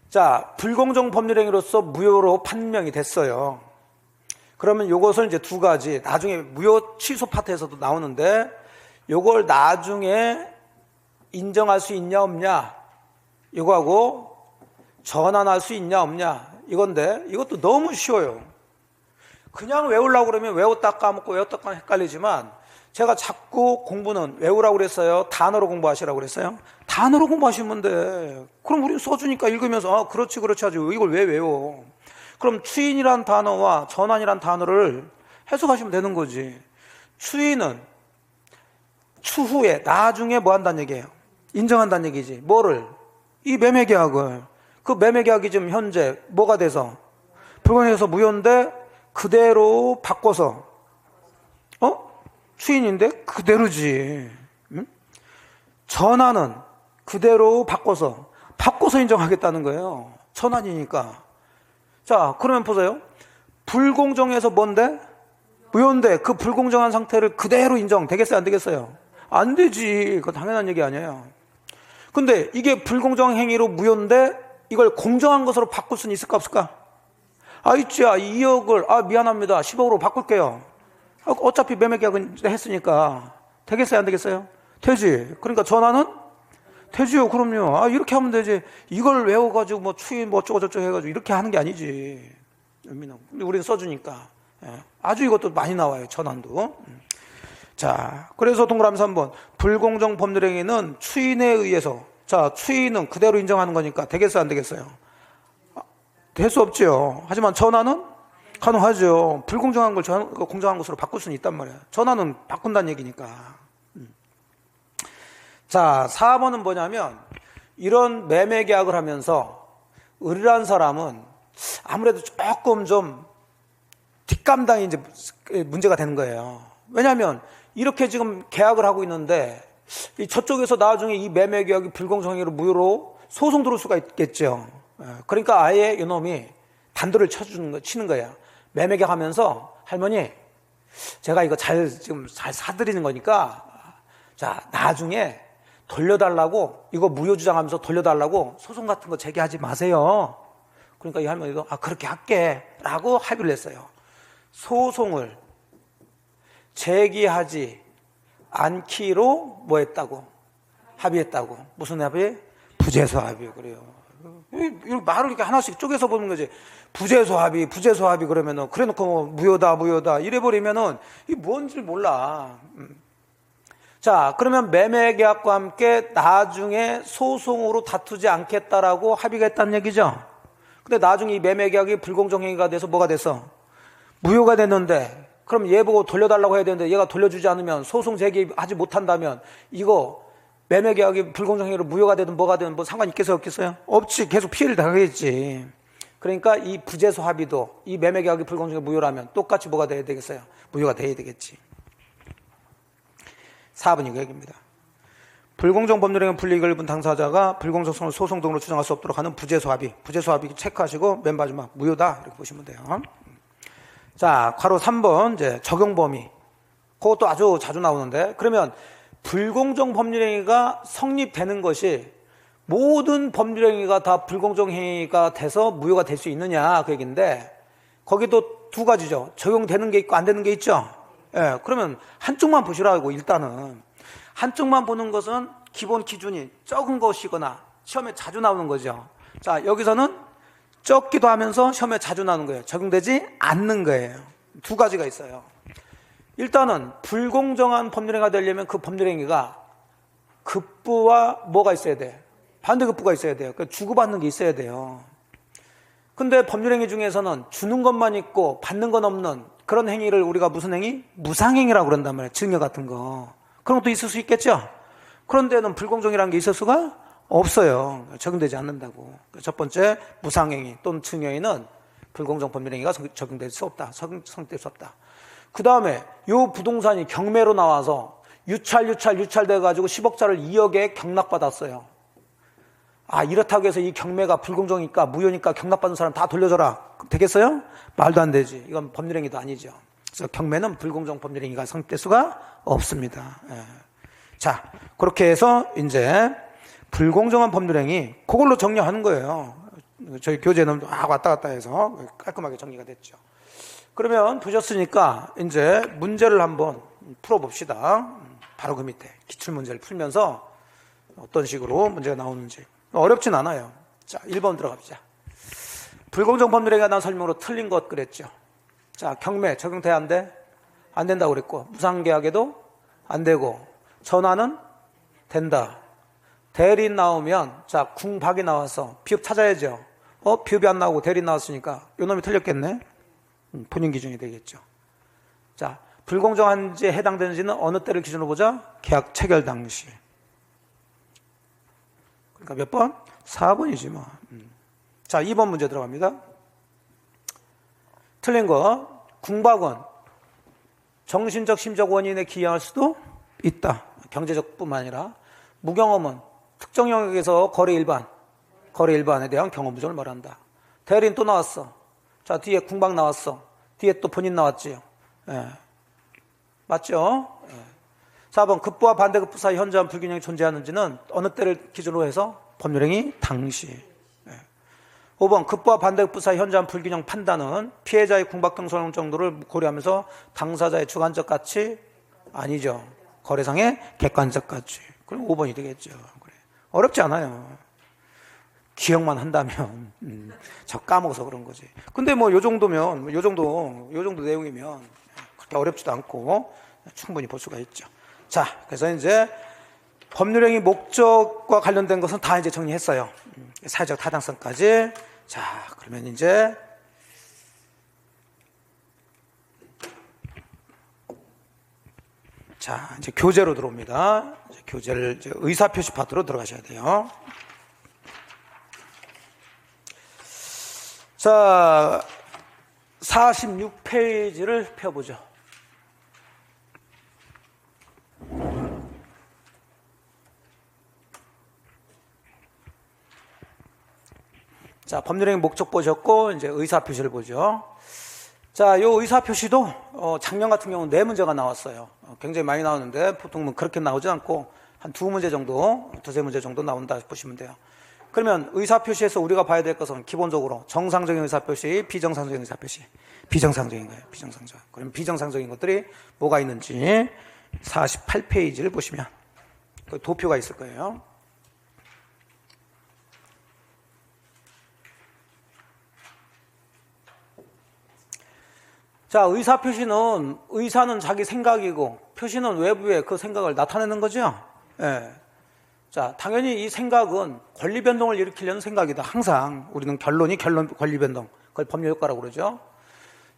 자, 불공정 법률행위로서 무효로 판명이 됐어요. 그러면 이것을 이제 두 가지, 나중에 무효 취소 파트에서도 나오는데, 이걸 나중에 인정할 수 있냐 없냐, 이거하고 전환할 수 있냐 없냐, 이건데, 이것도 너무 쉬워요. 그냥 외우려고 그러면 외웠다 까먹고 외웠다 까먹고 헷갈리지만, 제가 자꾸 공부는 외우라고 그랬어요? 단어로 공부하시라고 그랬어요? 단어로 공부하시면 돼. 그럼 우리 써주니까 읽으면서 그렇지 하지, 이걸 왜 외워? 그럼 추인이란 단어와 전환이란 단어를 해석하시면 되는 거지. 추인은 추후에 나중에 뭐 한다는 얘기예요? 인정한다는 얘기지. 뭐를? 이 매매계약을. 그 매매계약이 지금 현재 뭐가 돼서? 불공정해서 무효인데 그대로 바꿔서 추인인데 그대로지. 응? 전환은 그대로 바꿔서 인정하겠다는 거예요. 전환이니까. 자, 그러면 보세요. 불공정해서 뭔데? 무효인데 그 불공정한 상태를 그대로 인정되겠어요? 안 되겠어요? 안 되지. 그건 당연한 얘기 아니에요. 근데 이게 불공정 행위로 무효인데 이걸 공정한 것으로 바꿀 수는 있을까 없을까? 있지. 2억을 미안합니다, 10억으로 바꿀게요. 어차피 매매계약은 했으니까 되겠어요? 안 되겠어요? 되지. 그러니까 전환은 되지요. 그럼요. 이렇게 하면 되지. 이걸 외워가지고 뭐 추인 뭐 어쩌고저쩌고 해가지고 이렇게 하는 게 아니지. 근데 우리는 써주니까. 아주 이것도 많이 나와요, 전환도. 자, 그래서 동그라미 3번 불공정 법률행위는 추인에 의해서, 자, 추인은 그대로 인정하는 거니까 되겠어요? 안 되겠어요? 될 수 없죠. 하지만 전환은 가능하죠. 불공정한 걸 공정한 것으로 바꿀 수는 있단 말이에요. 전환은 바꾼다는 얘기니까. 자, 4번은 뭐냐면, 이런 매매 계약을 하면서 을이라는 사람은 아무래도 조금 좀 뒷감당이 이제 문제가 되는 거예요. 왜냐하면 이렇게 지금 계약을 하고 있는데 저쪽에서 나중에 이 매매 계약이 불공정행위로 무효로 소송 들어올 수가 있겠죠. 그러니까 아예 이놈이 단도를 치는 거예요. 매매 계약 하면서, 할머니, 제가 이거 지금 잘 사드리는 거니까, 자, 나중에 돌려달라고, 이거 무효 주장하면서 돌려달라고 소송 같은 거 제기하지 마세요. 그러니까 이 할머니도 그렇게 할게 라고 합의를 했어요. 소송을 제기하지 않기로 뭐 했다고? 합의했다고. 무슨 합의? 부재소 합의. 그래요. 이렇게 말을 이렇게 하나씩 쪼개서 보는 거지. 부재소 합의 그러면은, 그래 놓고 뭐 무효다 이래버리면은 이게 뭔지 몰라. 자, 그러면 매매계약과 함께 나중에 소송으로 다투지 않겠다라고 합의가 했다는 얘기죠. 근데 나중에 이 매매계약이 불공정행위가 돼서 뭐가 됐어? 무효가 됐는데, 그럼 얘 보고 돌려달라고 해야 되는데 얘가 돌려주지 않으면, 소송 제기하지 못한다면 이거 매매계약이 불공정행위로 무효가 되든 뭐가 되든 뭐 상관이 있겠어요? 없겠어요? 없지. 계속 피해를 당하겠지. 그러니까 이 부재소 합의도 이 매매계약이 불공정이 무효라면 똑같이 뭐가 돼야 되겠어요? 무효가 돼야 되겠지. 4번 이거 얘기입니다. 불공정 법률행위 불이익을 입은 당사자가 불공정성을 소송 등으로 주장할 수 없도록 하는 부재소 합의. 부재소 합의 체크하시고 맨 마지막 무효다 이렇게 보시면 돼요. 자, 괄호 3번 이제 적용 범위. 그것도 아주 자주 나오는데, 그러면 불공정 법률행위가 성립되는 것이 모든 법률행위가 다 불공정행위가 돼서 무효가 될 수 있느냐 그 얘기인데, 거기도 두 가지죠. 적용되는 게 있고 안 되는 게 있죠. 예, 그러면 한쪽만 보시라고. 일단은 한쪽만 보는 것은 기본 기준이 적은 것이거나 시험에 자주 나오는 거죠. 자, 여기서는 적기도 하면서 시험에 자주 나오는 거예요. 적용되지 않는 거예요. 두 가지가 있어요. 일단은 불공정한 법률행위가 되려면 그 법률행위가 급부와 뭐가 있어야 돼? 반대급부가 있어야 돼요. 그러니까 주고받는 게 있어야 돼요. 근데 법률행위 중에서는 주는 것만 있고 받는 건 없는 그런 행위를 우리가 무슨 행위? 무상행위라고 그런단 말이에요. 증여 같은 거. 그런 것도 있을 수 있겠죠? 그런데는 불공정이라는 게 있을 수가 없어요. 적용되지 않는다고. 첫 번째, 무상행위 또는 증여행위는 불공정 법률행위가 적용될 수 없다. 성립될 수 없다. 그 다음에 요 부동산이 경매로 나와서 유찰돼가지고 10억짜리를 2억에 경락받았어요. 아, 이렇다고 해서 이 경매가 불공정이니까 무효니까 경락받은 사람 다 돌려줘라. 되겠어요? 말도 안 되지. 이건 법률행위도 아니죠. 그래서 경매는 불공정 법률행위가 성립될 수가 없습니다. 예. 자, 그렇게 해서 이제 불공정한 법률행위, 그걸로 정리하는 거예요. 저희 교재는 왔다 갔다 해서 깔끔하게 정리가 됐죠. 그러면 보셨으니까 이제 문제를 한번 풀어봅시다. 바로 그 밑에 기출문제를 풀면서 어떤 식으로 문제가 나오는지. 어렵진 않아요. 자, 1번 들어갑시다. 불공정 법률행위가 난 설명으로 틀린 것 그랬죠. 자, 경매 적용돼야 안 돼? 안 된다고 그랬고, 무상계약에도 안 되고, 전환은 된다. 대리인 나오면, 자, 궁박이 나와서 비읍 찾아야죠. 비읍이 안 나오고 대리인 나왔으니까 요 놈이 틀렸겠네? 본인 기준이 되겠죠. 자, 불공정한지에 해당되는지는 어느 때를 기준으로 보자? 계약 체결 당시. 그러니까 몇 번? 4번이지 뭐. 자, 2번 문제 들어갑니다. 틀린 거. 궁박은 정신적, 심적 원인에 기여할 수도 있다. 경제적 뿐만 아니라. 무경험은 특정 영역에서 거래 일반에 대한 경험 부족을 말한다. 대리인 또 나왔어. 자, 뒤에 궁박 나왔어. 뒤에 또 본인 나왔지요. 예. 맞죠? 예. 4번 급부와 반대급부 사이 현저한 불균형이 존재하는지는 어느 때를 기준으로 해서 법률행위 당시. 예. 5번 급부와 반대급부 사이 현저한 불균형 판단은 피해자의 궁박 등 소용 정도를 고려하면서 당사자의 주관적 가치 아니죠. 거래상의 객관적 가치. 그럼 5번이 되겠죠. 그래. 어렵지 않아요. 기억만 한다면. 저 까먹어서 그런 거지. 근데 뭐 요 정도면 요 정도 내용이면 그렇게 어렵지도 않고 충분히 볼 수가 있죠. 자, 그래서 이제 법률행위 목적과 관련된 것은 다 이제 정리했어요. 사회적 타당성까지. 자, 그러면 이제 교재로 들어옵니다. 교재를 이제 의사표시 파트로 들어가셔야 돼요. 자, 46페이지를 펴보죠. 자, 법률행위 목적 보셨고, 이제 의사표시를 보죠. 자, 요 의사표시도, 작년 같은 경우는 4문제가 나왔어요. 굉장히 많이 나오는데, 보통은 그렇게 나오지 않고, 한 2문제 정도, 2-3문제 정도 나온다 보시면 돼요. 그러면 의사표시에서 우리가 봐야 될 것은 기본적으로 정상적인 의사표시, 비정상적인 의사표시. 비정상적인 거예요. 비정상적. 그럼 비정상적인 것들이 뭐가 있는지 48페이지를 보시면 그 도표가 있을 거예요. 자, 의사표시는 의사는 자기 생각이고 표시는 외부에 그 생각을 나타내는 거죠. 예. 자, 당연히 이 생각은 권리 변동을 일으키려는 생각이다. 항상 우리는 결론 권리 변동. 그걸 법률 효과라고 그러죠.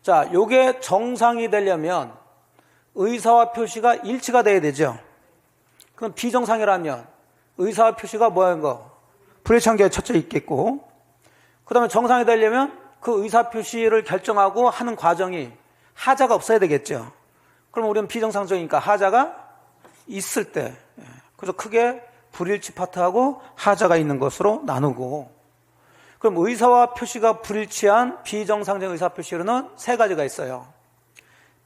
자, 요게 정상이 되려면 의사와 표시가 일치가 돼야 되죠. 그럼 비정상이라면 의사와 표시가 뭐인 거? 불일치한 게 첫째 있겠고, 그다음에 정상이 되려면 그 의사표시를 결정하고 하는 과정이 하자가 없어야 되겠죠. 그럼 우리는 비정상적이니까 하자가 있을 때, 그래서 크게 불일치 파트하고 하자가 있는 것으로 나누고, 그럼 의사와 표시가 불일치한 비정상적 의사표시로는 세 가지가 있어요.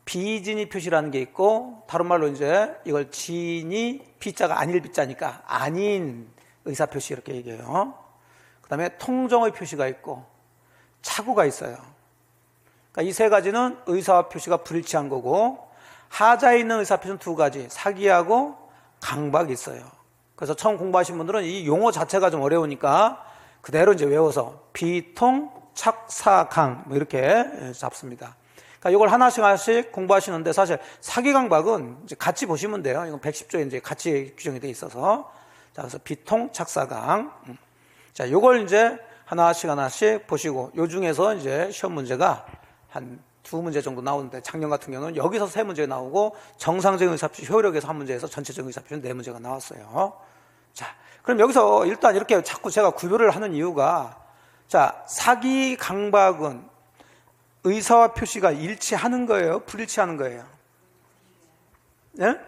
비진이 표시라는 게 있고, 다른 말로 이제 이걸 진이 비자가 아닐 비자니까 아닌 의사표시 이렇게 얘기해요. 그 다음에 통정의 표시가 있고 착오가 있어요. 그러니까 이 세 가지는 의사와 표시가 불일치한 거고, 하자에 있는 의사표시는 두 가지, 사기하고 강박이 있어요. 그래서 처음 공부하신 분들은 이 용어 자체가 좀 어려우니까 그대로 이제 외워서 비통, 착, 사, 강 뭐 이렇게 잡습니다. 그러니까 이걸 하나씩 공부하시는데, 사실 사기 강박은 이제 같이 보시면 돼요. 이건 110조에 이제 같이 규정이 돼 있어서. 자, 그래서 비통, 착, 사, 강. 자, 요걸 이제 하나씩 보시고, 요 중에서 이제 시험 문제가 한 두 문제 정도 나오는데, 작년 같은 경우는 여기서 세 문제 나오고, 정상적인 의사표시 효력에서 한 문제에서 전체적인 의사표시는 네 문제가 나왔어요. 자, 그럼 여기서 일단 이렇게 자꾸 제가 구별을 하는 이유가, 자, 사기 강박은 의사와 표시가 일치하는 거예요? 불일치하는 거예요? 예?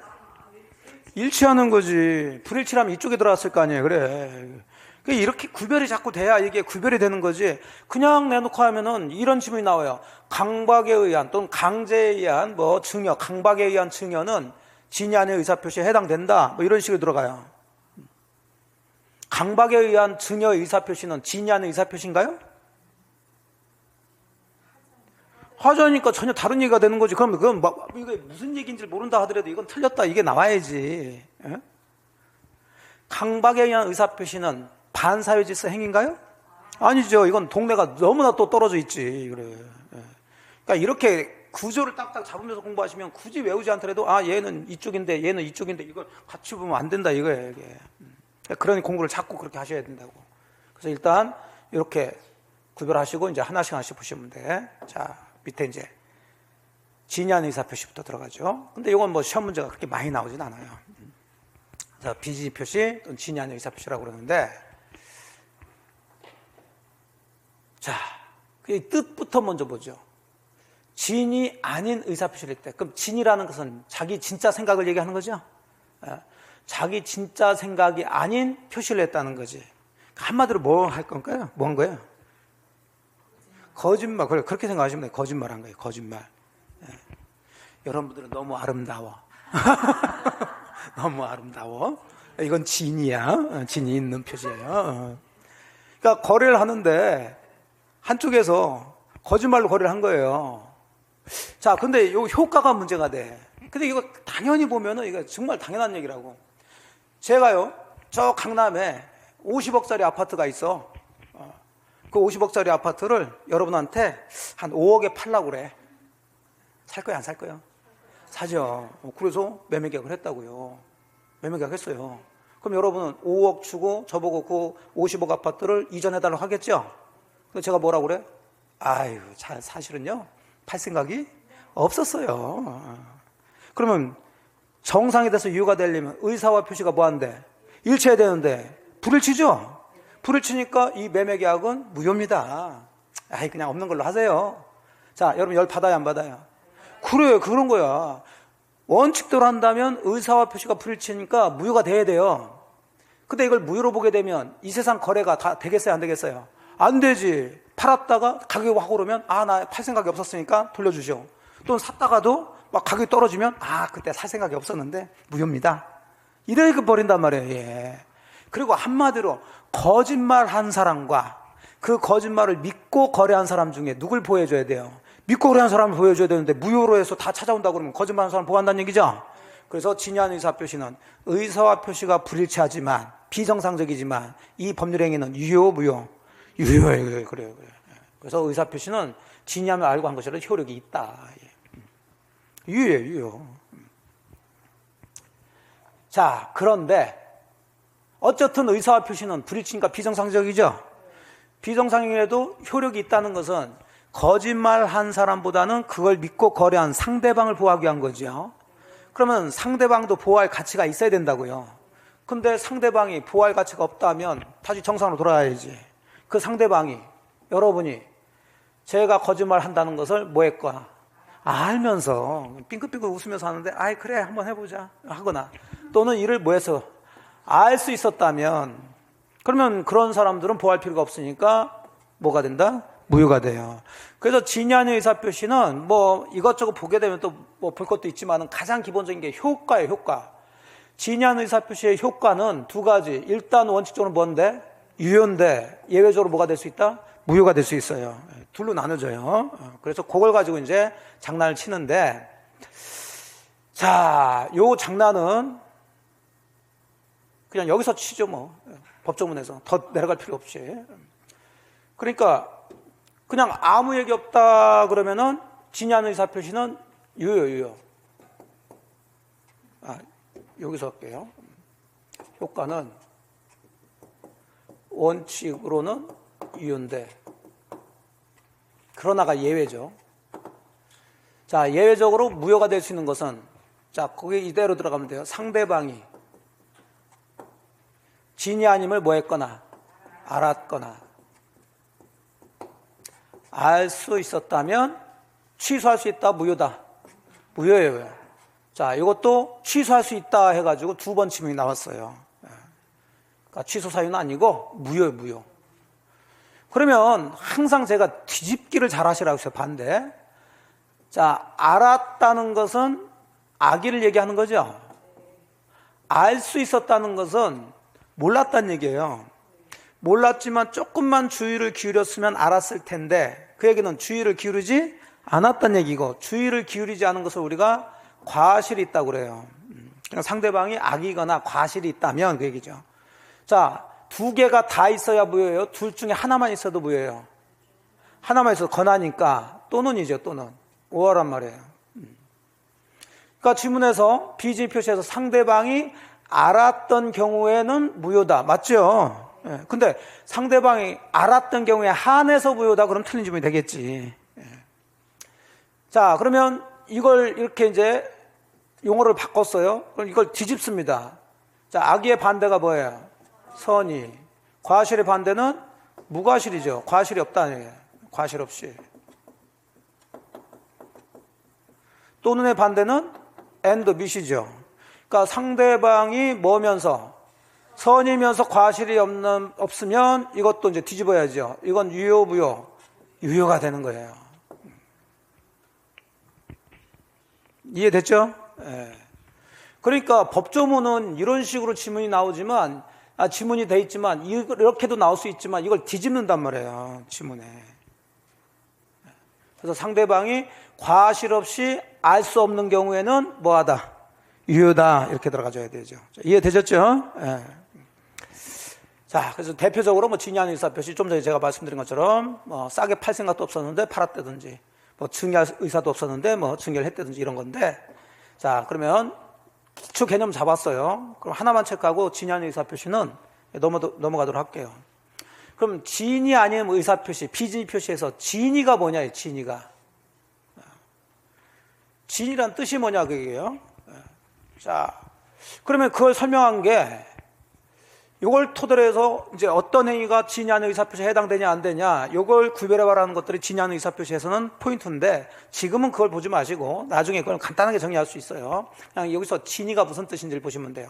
일치하는 거지. 불일치라면 이쪽에 들어왔을 거 아니에요. 그래. 이렇게 구별이 자꾸 돼야 이게 구별이 되는 거지. 그냥 내놓고 하면은 이런 질문이 나와요. 강박에 의한 또는 강제에 의한 뭐 증여, 강박에 의한 증여는 진위 안의 의사표시에 해당된다. 뭐 이런 식으로 들어가요. 강박에 의한 증여 의사표시는 진위 안의 의사표시인가요? 하자니까 전혀 다른 얘기가 되는 거지. 그러면 그건 막 이게 무슨 얘기인지 모른다 하더라도 이건 틀렸다 이게 나와야지. 예? 강박에 의한 의사표시는 반사회질서 행위인가요? 아니죠. 이건 동네가 너무나 또 떨어져 있지. 그래. 예. 그러니까 이렇게 구조를 딱딱 잡으면서 공부하시면 굳이 외우지 않더라도 아 얘는 이쪽인데 얘는 이쪽인데 이걸 같이 보면 안 된다 이거예요. 이게. 그러니 공부를 자꾸 그렇게 하셔야 된다고. 그래서 일단 이렇게 구별하시고 이제 하나씩 보시면 돼. 자, 밑에 이제 진위한 의사표시부터 들어가죠. 근데 이건 뭐 시험 문제가 그렇게 많이 나오진 않아요. 자, 비진위 표시 또는 진위한 의사표시라고 그러는데, 자, 그 뜻부터 먼저 보죠. 진이 아닌 의사표시일 때, 그럼 진이라는 것은 자기 진짜 생각을 얘기하는 거죠. 자기 진짜 생각이 아닌 표시를 했다는 거지. 한마디로 뭐 할 건가요? 뭐 한 거예요? 거짓말. 그래, 그렇게 생각하시면 돼요. 거짓말 한 거예요. 거짓말. 여러분들은 너무 아름다워. 너무 아름다워. 이건 진이야. 진이 있는 표시예요. 그러니까 거래를 하는데 한쪽에서 거짓말로 거래를 한 거예요. 자, 근데 요 효과가 문제가 돼. 근데 이거 당연히 보면은 이거 정말 당연한 얘기라고. 제가요, 저 강남에 50억짜리 아파트가 있어. 그 50억짜리 아파트를 여러분한테 한 5억에 팔라고 그래. 살 거야, 안 살 거야? 사죠. 그래서 매매 계약을 했다고요. 매매 계약 했어요. 그럼 여러분은 5억 주고 저보고 그 50억 아파트를 이전해달라고 하겠죠? 그래서 제가 뭐라고 그래? 아유, 사실은요, 팔 생각이 없었어요. 그러면 정상이 돼서 유효가 되려면 의사와 표시가 뭐 한대? 일치해야 되는데 불일치죠? 불일치니까 이 매매 계약은 무효입니다. 아이, 그냥 없는 걸로 하세요. 자, 여러분 열 받아요, 안 받아요? 그래, 그런 거야. 원칙대로 한다면 의사와 표시가 불일치니까 무효가 돼야 돼요. 근데 이걸 무효로 보게 되면 이 세상 거래가 다 되겠어요, 안 되겠어요? 안 되지. 팔았다가 가격이 확 오르면 아, 나 팔 생각이 없었으니까 돌려주죠. 또는 샀다가도 막 가격이 떨어지면 아, 그때 살 생각이 없었는데 무효입니다. 이렇게 버린단 말이에요. 예. 그리고 한마디로 거짓말한 사람과 그 거짓말을 믿고 거래한 사람 중에 누굴 보호해줘야 돼요? 믿고 거래한 사람을 보여줘야 되는데 무효로 해서 다 찾아온다고 그러면 거짓말하는 사람 보호한다는 얘기죠. 그래서 진위한 의사표시는 의사와 표시가 불일치하지만 비정상적이지만 이 법률행위는 유효, 무효? 유효예요. 그래요. 그래서 의사표시는 진위하면 알고 한 것이라 효력이 있다. 유효예요, 유효. 자, 그런데 어쨌든 의사와 표시는 불일치니까 비정상적이죠. 비정상이라도 효력이 있다는 것은 거짓말한 사람보다는 그걸 믿고 거래한 상대방을 보호하기 위한 거죠. 그러면 상대방도 보호할 가치가 있어야 된다고요. 근데 상대방이 보호할 가치가 없다면 다시 정상으로 돌아가야지. 그 상대방이 여러분이 제가 거짓말 한다는 것을 뭐 했거나 알면서 삥긋삥긋 웃으면서 하는데 아이 그래 한번 해보자 하거나 또는 이를 뭐 해서 알 수 있었다면 그러면 그런 사람들은 보호할 필요가 없으니까 뭐가 된다? 무효가 돼요. 그래서 진위 아닌 의사표시는 뭐 이것저것 보게 되면 또 뭐 볼 것도 있지만 가장 기본적인 게 효과예요. 효과. 진위 아닌 의사표시의 효과는 두 가지. 일단 원칙적으로 뭔데? 유효인데 예외적으로 뭐가 될 수 있다? 무효가 될 수 있어요. 둘로 나눠져요. 그래서 그걸 가지고 이제 장난을 치는데 자, 요 장난은 그냥 여기서 치죠 뭐. 법조문에서 더 내려갈 필요 없이. 그러니까 그냥 아무 얘기 없다 그러면은 진위 아닌 의사표시는 유효. 여기서 할게요. 효과는 원칙으로는 유효인데 그러나가 예외죠. 자, 예외적으로 무효가 될 수 있는 것은 자, 거기 이대로 들어가면 돼요. 상대방이 진위 아님을 뭐 했거나 알았거나 알 수 있었다면 취소할 수 있다, 무효다. 무효예요. 자, 이것도 취소할 수 있다 해가지고 두 번 지문이 나왔어요. 그러니까 취소 사유는 아니고 무효예요, 무효. 그러면 항상 제가 뒤집기를 잘 하시라고 했어요, 반대. 자, 알았다는 것은 악의를 얘기하는 거죠. 알 수 있었다는 것은 몰랐다는 얘기예요. 몰랐지만 조금만 주의를 기울였으면 알았을 텐데 그 얘기는 주의를 기울이지 않았다는 얘기고 주의를 기울이지 않은 것을 우리가 과실이 있다고 그래요. 그러니까 상대방이 악이거나 과실이 있다면 그 얘기죠. 자, 두 개가 다 있어야 무효예요? 둘 중에 하나만 있어도 무효예요? 하나만 있어도 권하니까 또는이죠. 또는 오하란 말이에요. 그러니까 지문에서 비진위 표시에서 상대방이 알았던 경우에는 무효다. 맞죠? 예. 근데 상대방이 알았던 경우에 한해서 무효다. 그럼 틀린 지문이 되겠지. 예. 자, 그러면 이걸 이렇게 이제 용어를 바꿨어요. 그럼 이걸 뒤집습니다. 자, 악의의 반대가 뭐예요? 선의. 과실의 반대는 무과실이죠. 과실이 없다는 얘기예요. 과실 없이. 또는의 반대는 and 밑이죠. 그러니까 상대방이 뭐면서 선이면서 과실이 없으면 이것도 이제 뒤집어야죠. 이건 유효, 무효. 유효가 되는 거예요. 이해됐죠? 예. 그러니까 법조문은 이런 식으로 지문이 나오지만, 지문이 돼 있지만, 이렇게도 나올 수 있지만, 이걸 뒤집는단 말이에요. 지문에. 그래서 상대방이 과실 없이 알 수 없는 경우에는 뭐하다? 유효다. 이렇게 들어가줘야 되죠. 이해되셨죠? 예. 자, 그래서 대표적으로 뭐 진위 아닌 의사표시, 좀 전에 제가 말씀드린 것처럼 뭐 싸게 팔 생각도 없었는데 팔았다든지, 뭐 증여할 의사도 없었는데 뭐 증여를 했다든지 이런 건데, 자, 그러면 기초 개념 잡았어요. 그럼 하나만 체크하고 진위 아닌 의사표시는 넘어가도록 할게요. 그럼 진위 아닌 의사표시, 비진위 표시에서 진위가 뭐냐, 진위가. 진위란 뜻이 뭐냐, 그게요. 자, 그러면 그걸 설명한 게 이걸 토대로 해서 이제 어떤 행위가 진위 아닌 의사표시에 해당되냐 안 되냐 이걸 구별해 봐라는 것들이 진위 아닌 의사표시에서는 포인트인데 지금은 그걸 보지 마시고 나중에 그걸 간단하게 정리할 수 있어요. 그냥 여기서 진위가 무슨 뜻인지를 보시면 돼요.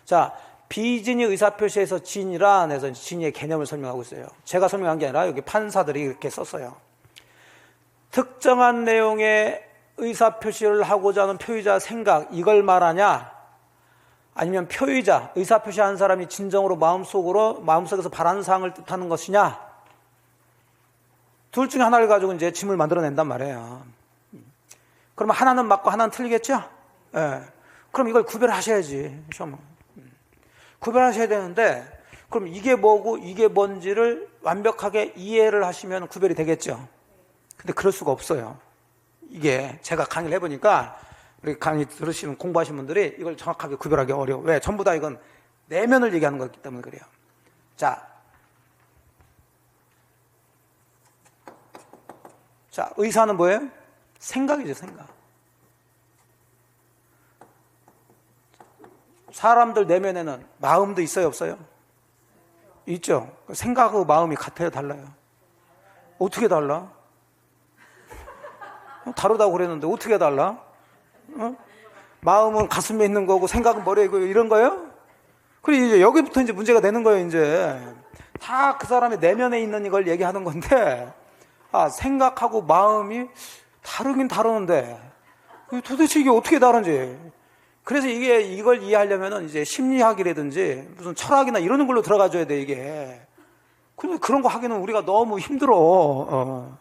자, 비진위 의사표시에서 진위란 해서 진위의 개념을 설명하고 있어요. 제가 설명한 게 아니라 여기 판사들이 이렇게 썼어요. 특정한 내용의 의사표시를 하고자 하는 표의자 생각 이걸 말하냐, 아니면 표의자, 의사표시한 사람이 진정으로 마음속에서 바라는 사항을 뜻하는 것이냐, 둘 중에 하나를 가지고 이제 짐을 만들어낸단 말이에요. 그러면 하나는 맞고 하나는 틀리겠죠? 예. 그럼 이걸 구별하셔야지. 구별하셔야 되는데, 그럼 이게 뭐고 이게 뭔지를 완벽하게 이해를 하시면 구별이 되겠죠? 근데 그럴 수가 없어요. 이게 제가 강의를 해보니까 우리 강의 들으시는 공부하시는 분들이 이걸 정확하게 구별하기 어려워. 왜? 전부 다 이건 내면을 얘기하는 거기 때문에 그래요. 자, 의사는 뭐예요? 생각이죠, 생각. 사람들 내면에는 마음도 있어요, 없어요? 있죠. 생각하고 마음이 같아요, 달라요? 어떻게 달라? 다르다고 그랬는데 어떻게 달라? 마음은 가슴에 있는 거고 생각은 머리에 있고 이런 거예요? 그리고 이제 여기부터 이제 문제가 되는 거예요. 이제 다 그 사람의 내면에 있는 이걸 얘기하는 건데, 생각하고 마음이 다르긴 다르는데 도대체 이게 어떻게 다른지. 그래서 이걸 이해하려면은 이제 심리학이라든지 무슨 철학이나 이런 걸로 들어가줘야 돼, 이게. 근데 그런 거 하기는 우리가 너무 힘들어.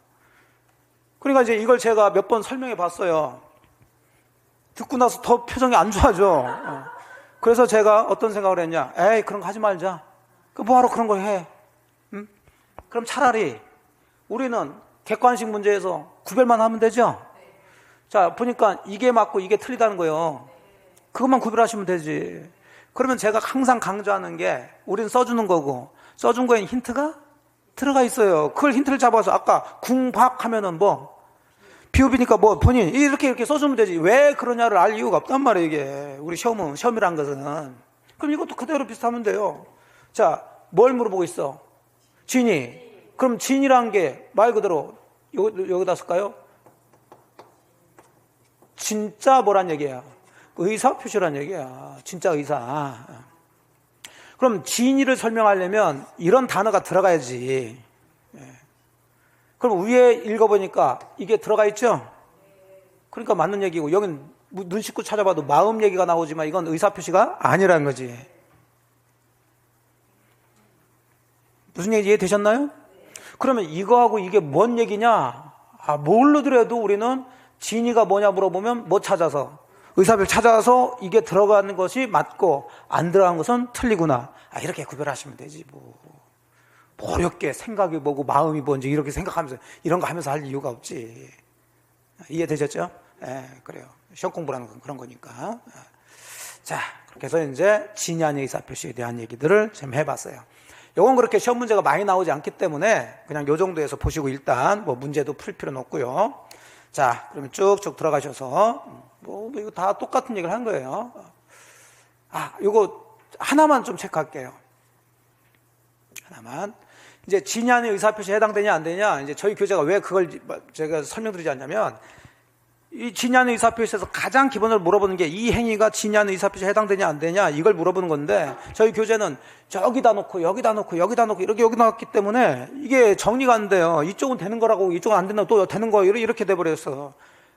그러니까 이제 이걸 제가 몇 번 설명해 봤어요. 듣고 나서 더 표정이 안 좋아져. 그래서 제가 어떤 생각을 했냐. 에이, 그런 거 하지 말자. 뭐하러 그런 걸 해. 응? 그럼 차라리 우리는 객관식 문제에서 구별만 하면 되죠. 자, 보니까 이게 맞고 이게 틀리다는 거예요. 그것만 구별하시면 되지. 그러면 제가 항상 강조하는 게, 우리는 써주는 거고 써준 거에는 힌트가 들어가 있어요. 그걸 힌트를 잡아서 아까 궁박 하면은 비읍이니까 본인 이렇게 써주면 되지. 왜 그러냐를 알 이유가 없단 말이에요, 이게. 우리 시험이란 것은. 그럼 이것도 그대로 비슷하면 돼요. 자, 뭘 물어보고 있어? 진이. 그럼 진이란 게 말 그대로 여기다 쓸까요? 진짜 뭐란 얘기야? 의사 표시란 얘기야. 진짜 의사. 그럼 진이를 설명하려면 이런 단어가 들어가야지. 그럼 위에 읽어보니까 이게 들어가 있죠? 그러니까 맞는 얘기고, 여긴 눈 씻고 찾아봐도 마음 얘기가 나오지만 이건 의사 표시가 아니라는 거지. 무슨 얘기 이해되셨나요? 그러면 이거하고 이게 뭔 얘기냐? 뭘로 들어도 우리는 진이가 뭐냐 물어보면 뭐 찾아서, 의사별 찾아서 이게 들어가는 것이 맞고 안 들어간 것은 틀리구나. 이렇게 구별하시면 되지. 어렵게 생각이 뭐고 마음이 뭔지 이렇게 생각하면서 이런 거 하면서 할 이유가 없지. 이해되셨죠? 그래요. 시험 공부라는 건 그런 거니까. 자, 그렇게 해서 이제 진이 아닌 의사표시에 대한 얘기들을 좀 해봤어요. 이건 그렇게 시험 문제가 많이 나오지 않기 때문에 그냥 요 정도에서 보시고 일단 문제도 풀 필요는 없고요. 자, 그러면 쭉쭉 들어가셔서 이거 다 똑같은 얘기를 한 거예요. 이거 하나만 좀 체크할게요. 하나만. 이제 진이 아닌 의사표시에 해당되냐 안 되냐, 이제 저희 교재가 왜 그걸 제가 설명드리지 않냐면, 이 진이 아닌 의사표시에서 가장 기본으로 물어보는 게 이 행위가 진이 아닌 의사표시에 해당되냐 안 되냐, 이걸 물어보는 건데, 저희 교재는 저기다 놓고 여기다 놓고 여기다 놓고 이렇게 여기 나왔기 때문에 이게 정리가 안 돼요. 이쪽은 되는 거라고 이쪽은 안 된다고 또 되는 거 이렇게 돼버렸어.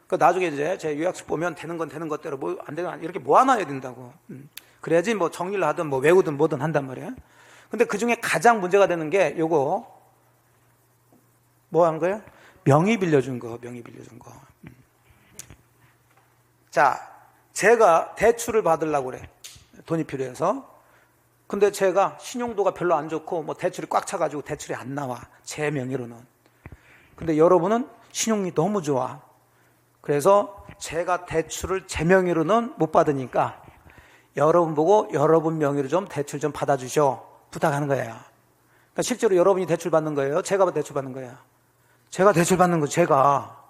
그러니까 나중에 이제 제 요약서 보면 되는 건 되는 것대로 안 되는 건 이렇게 모아놔야 된다고. 그래야지 정리를 하든 외우든 뭐든 한단 말이야. 근데 그 중에 가장 문제가 되는 게 요거 뭐 한 거예요? 명의 빌려준 거. 자, 제가 대출을 받으려고 그래. 돈이 필요해서. 근데 제가 신용도가 별로 안 좋고 대출이 꽉 차가지고 대출이 안 나와, 제 명의로는. 근데 여러분은 신용이 너무 좋아. 그래서 제가 대출을 제 명의로는 못 받으니까 여러분 보고 여러분 명의로 좀 대출 좀 받아주셔 부탁하는 거예요. 그러니까 실제로 여러분이 대출 받는 거예요? 제가 대출 받는 거예요? 제가 대출 받는 거. 제가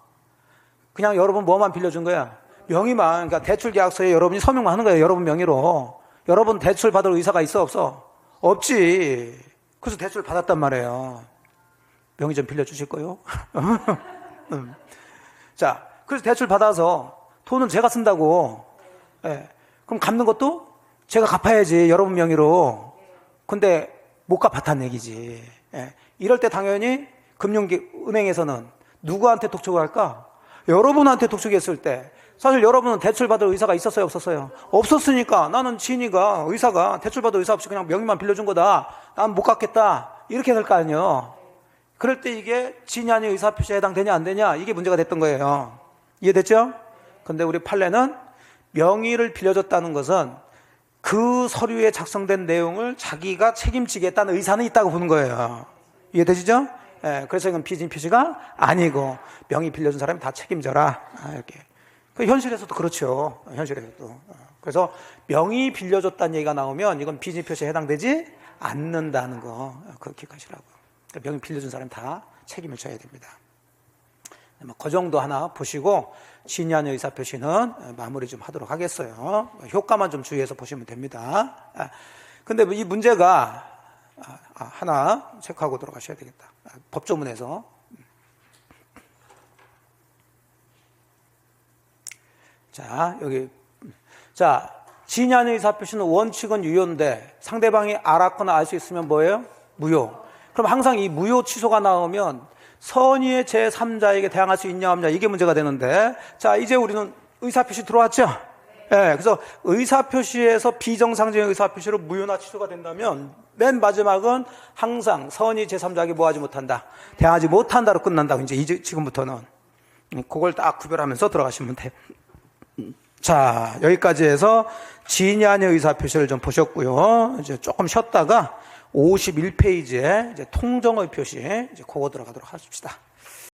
그냥 여러분 뭐만 빌려준 거야? 명의만. 그러니까 대출 계약서에 여러분이 서명만 하는 거예요. 여러분 명의로. 여러분 대출 받을 의사가 있어 없어? 없지. 그래서 대출 받았단 말이에요. 명의 좀 빌려주실 거요? 자, 그래서 대출 받아서 돈은 제가 쓴다고. 그럼 갚는 것도 제가 갚아야지, 여러분 명의로. 근데 못 갚았다는 얘기지. 이럴 때 당연히 은행에서는 누구한테 독촉을 할까? 여러분한테 독촉했을 때, 사실 여러분은 대출 받을 의사가 있었어요 없었어요? 없었으니까 나는 진이가, 의사가 대출 받을 의사 없이 그냥 명의만 빌려준 거다, 난 못 갚겠다, 이렇게 될 거 아니에요. 그럴 때 이게 진이 아닌 의사표시에 해당되냐 안 되냐, 이게 문제가 됐던 거예요. 이해됐죠? 근데 우리 판례는 명의를 빌려줬다는 것은 그 서류에 작성된 내용을 자기가 책임지겠다는 의사는 있다고 보는 거예요. 이해되시죠? 그래서 이건 비진 표시가 아니고 명의 빌려준 사람이 다 책임져라, 이렇게. 현실에서도 그렇죠. 현실에서도. 그래서 명의 빌려줬다는 얘기가 나오면 이건 비진 표시에 해당되지 않는다는 거, 그거 기억하시라고. 그러니까 명의 빌려준 사람이 다 책임을 져야 됩니다. 그 정도 하나 보시고 진이 아닌 의사표시는 마무리 좀 하도록 하겠어요. 효과만 좀 주의해서 보시면 됩니다. 근데 이 문제가 하나 체크하고 들어가셔야 되겠다. 법조문에서 자, 여기. 자, 지인이 아닌 의사표시는 원칙은 유효인데 상대방이 알았거나 알 수 있으면 뭐예요? 무효. 그럼 항상 이 무효 취소가 나오면 선의의 제3자에게 대항할 수 있냐 없냐 이게 문제가 되는데, 자, 이제 우리는 의사표시 들어왔죠? 그래서 의사표시에서 비정상적인 의사표시로 무효나 취소가 된다면 맨 마지막은 항상 선의 제3자에게 뭐하지 못한다, 대항하지 못한다로 끝난다고. 이제 지금부터는 그걸 딱 구별하면서 들어가시면 돼요. 자, 여기까지 해서 지인이 아닌 의사표시를 좀 보셨고요. 이제 조금 쉬었다가 51페이지에 이제 통정의 표시, 이제 그거 들어가도록 하십시다.